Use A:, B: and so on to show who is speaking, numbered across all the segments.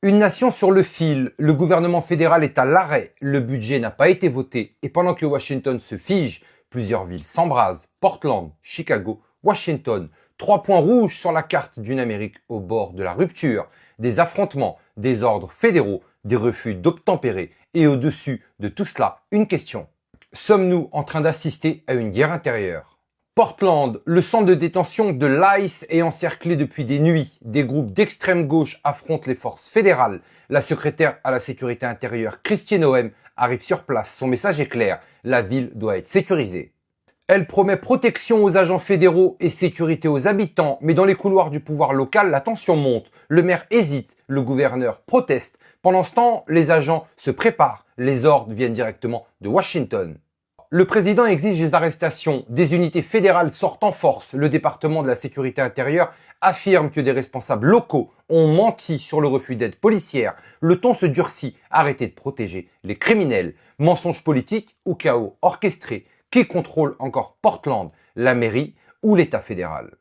A: Une nation sur le fil, le gouvernement fédéral est à l'arrêt, le budget n'a pas été voté et pendant que Washington se fige, plusieurs villes s'embrasent, Portland, Chicago, Washington, 3 points rouges sur la carte d'une Amérique au bord de la rupture, des affrontements, des ordres fédéraux, des refus d'obtempérer et au-dessus de tout cela, une question. Sommes-nous en train d'assister à une guerre intérieure ? Portland, le centre de détention de l'ICE est encerclé depuis des nuits. Des groupes d'extrême gauche affrontent les forces fédérales. La secrétaire à la sécurité intérieure, Kristi Noem, arrive sur place. Son message est clair, la ville doit être sécurisée. Elle promet protection aux agents fédéraux et sécurité aux habitants, mais dans les couloirs du pouvoir local, la tension monte. Le maire hésite, le gouverneur proteste. Pendant ce temps, les agents se préparent. Les ordres viennent directement de Washington. Le président exige les arrestations. Des unités fédérales sortent en force. Le département de la sécurité intérieure affirme que des responsables locaux ont menti sur le refus d'aide policière. Le ton se durcit. Arrêtez de protéger les criminels. Mensonges politiques ou chaos orchestré. Qui contrôle encore Portland, la mairie ou l'État fédéral ?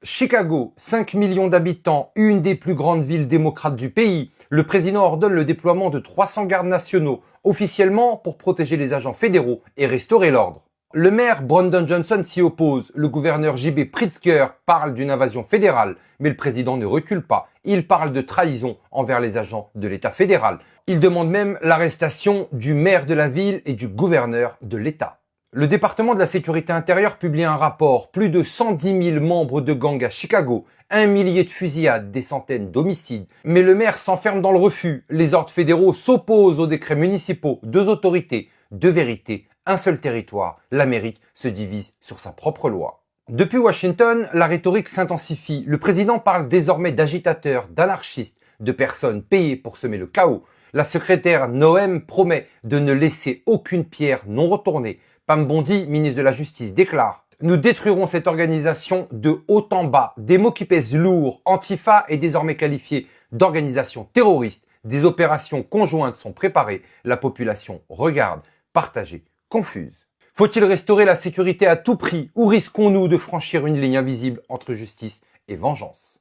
A: Chicago, 5 millions d'habitants, une des plus grandes villes démocrates du pays. Le président ordonne le déploiement de 300 gardes nationaux, officiellement pour protéger les agents fédéraux et restaurer l'ordre. Le maire Brandon Johnson s'y oppose. Le gouverneur J.B. Pritzker parle d'une invasion fédérale, mais le président ne recule pas. Il parle de trahison envers les agents de l'État fédéral. Il demande même l'arrestation du maire de la ville et du gouverneur de l'État. Le département de la sécurité intérieure publie un rapport. Plus de 110 000 membres de gangs à Chicago, 1 millier de fusillades, des centaines d'homicides. Mais le maire s'enferme dans le refus. Les ordres fédéraux s'opposent aux décrets municipaux. 2 autorités, 2 vérités, un seul territoire. L'Amérique se divise sur sa propre loi. Depuis Washington, la rhétorique s'intensifie. Le président parle désormais d'agitateurs, d'anarchistes, de personnes payées pour semer le chaos. La secrétaire Noem promet de ne laisser aucune pierre non retournée. Pam Bondi, ministre de la Justice, déclare « Nous détruirons cette organisation de haut en bas. Des mots qui pèsent lourd. Antifa est désormais qualifié d'organisation terroriste. Des opérations conjointes sont préparées. La population regarde, partagée, confuse. Faut-il restaurer la sécurité à tout prix ou risquons-nous de franchir une ligne invisible entre justice et vengeance ?»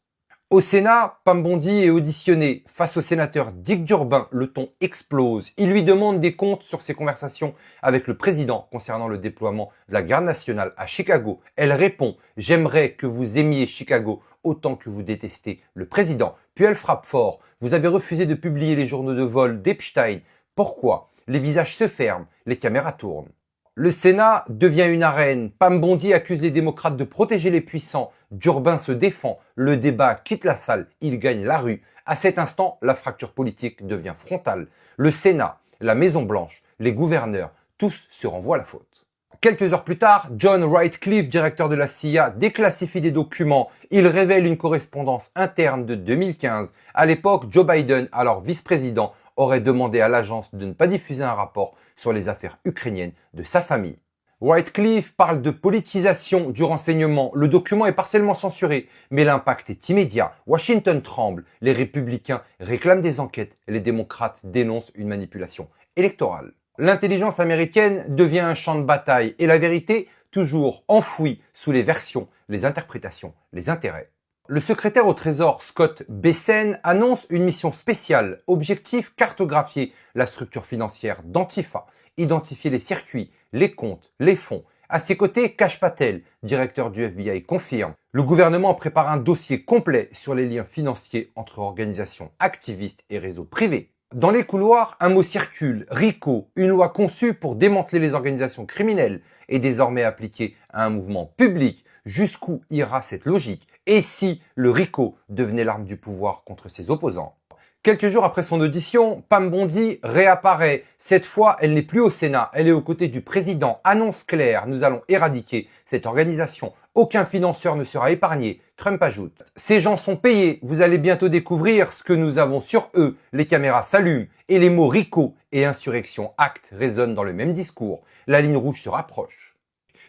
A: Au Sénat, Pam Bondi est auditionné. Face au sénateur Dick Durbin, le ton explose. Il lui demande des comptes sur ses conversations avec le président concernant le déploiement de la garde nationale à Chicago. Elle répond « J'aimerais que vous aimiez Chicago autant que vous détestez le président ». Puis elle frappe fort. « Vous avez refusé de publier les journaux de vol d'Epstein. Pourquoi ?» Les visages se ferment, les caméras tournent. Le Sénat devient une arène. Pam Bondi accuse les démocrates de protéger les puissants. Durbin se défend. Le débat quitte la salle. Il gagne la rue. À cet instant, la fracture politique devient frontale. Le Sénat, la Maison-Blanche, les gouverneurs, tous se renvoient la faute. Quelques heures plus tard, John Ratcliffe, directeur de la CIA, déclassifie des documents. Il révèle une correspondance interne de 2015. À l'époque, Joe Biden, alors vice-président, aurait demandé à l'agence de ne pas diffuser un rapport sur les affaires ukrainiennes de sa famille. Ratcliffe parle de politisation du renseignement. Le document est partiellement censuré, mais l'impact est immédiat. Washington tremble, les républicains réclament des enquêtes et les démocrates dénoncent une manipulation électorale. L'intelligence américaine devient un champ de bataille et la vérité toujours enfouie sous les versions, les interprétations, les intérêts. Le secrétaire au Trésor Scott Bessent annonce une mission spéciale. Objectif, cartographier la structure financière d'Antifa, identifier les circuits, les comptes, les fonds. À ses côtés, Kash Patel, directeur du FBI, confirme. Le gouvernement prépare un dossier complet sur les liens financiers entre organisations activistes et réseaux privés. Dans les couloirs, un mot circule, RICO, une loi conçue pour démanteler les organisations criminelles, est désormais appliquée à un mouvement public. Jusqu'où ira cette logique ? Et si le RICO devenait l'arme du pouvoir contre ses opposants ? Quelques jours après son audition, Pam Bondi réapparaît. Cette fois, elle n'est plus au Sénat, elle est aux côtés du président. Annonce claire, nous allons éradiquer cette organisation. Aucun financeur ne sera épargné. Trump ajoute, ces gens sont payés, vous allez bientôt découvrir ce que nous avons sur eux. Les caméras s'allument et les mots RICO et Insurrection Act résonnent dans le même discours. La ligne rouge se rapproche.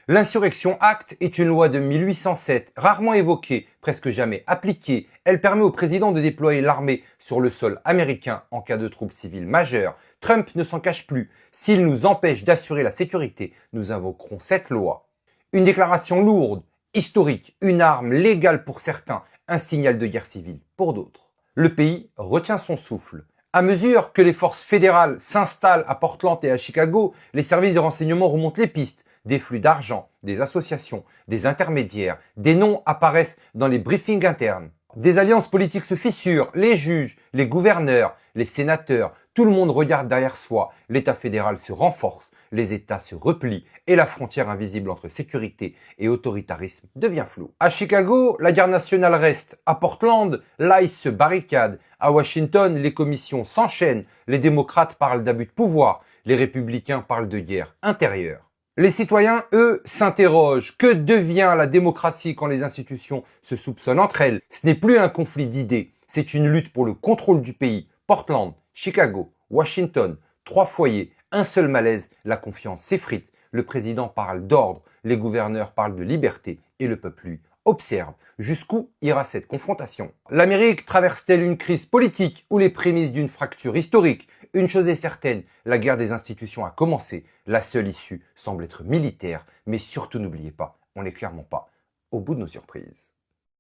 A: L'Insurrection Act est une loi de 1807, rarement évoquée, presque jamais appliquée. Elle permet au président de déployer l'armée sur le sol américain en cas de troubles civils majeurs. Trump ne s'en cache plus. S'il nous empêche d'assurer la sécurité, nous invoquerons cette loi. Une déclaration lourde, historique, une arme légale pour certains, un signal de guerre civile pour d'autres. Le pays retient son souffle. À mesure que les forces fédérales s'installent à Portland et à Chicago, les services de renseignement remontent les pistes. Des flux d'argent, des associations, des intermédiaires, des noms apparaissent dans les briefings internes. Des alliances politiques se fissurent, les juges, les gouverneurs, les sénateurs, tout le monde regarde derrière soi, l'État fédéral se renforce, les États se replient et la frontière invisible entre sécurité et autoritarisme devient floue. À Chicago, la guerre nationale reste. À Portland, l'ICE se barricade. À Washington, les commissions s'enchaînent. Les démocrates parlent d'abus de pouvoir. Les républicains parlent de guerre intérieure. Les citoyens, eux, s'interrogent. Que devient la démocratie quand les institutions se soupçonnent entre elles? Ce n'est plus un conflit d'idées, c'est une lutte pour le contrôle du pays. Portland, Chicago, Washington, 3 foyers, un seul malaise, la confiance s'effrite. Le président parle d'ordre, les gouverneurs parlent de liberté et le peuple, lui, observe. Jusqu'où ira cette confrontation? L'Amérique traverse-t-elle une crise politique ou les prémices d'une fracture historique? Une chose est certaine, la guerre des institutions a commencé. La seule issue semble être militaire, mais surtout n'oubliez pas, on n'est clairement pas au bout de nos surprises.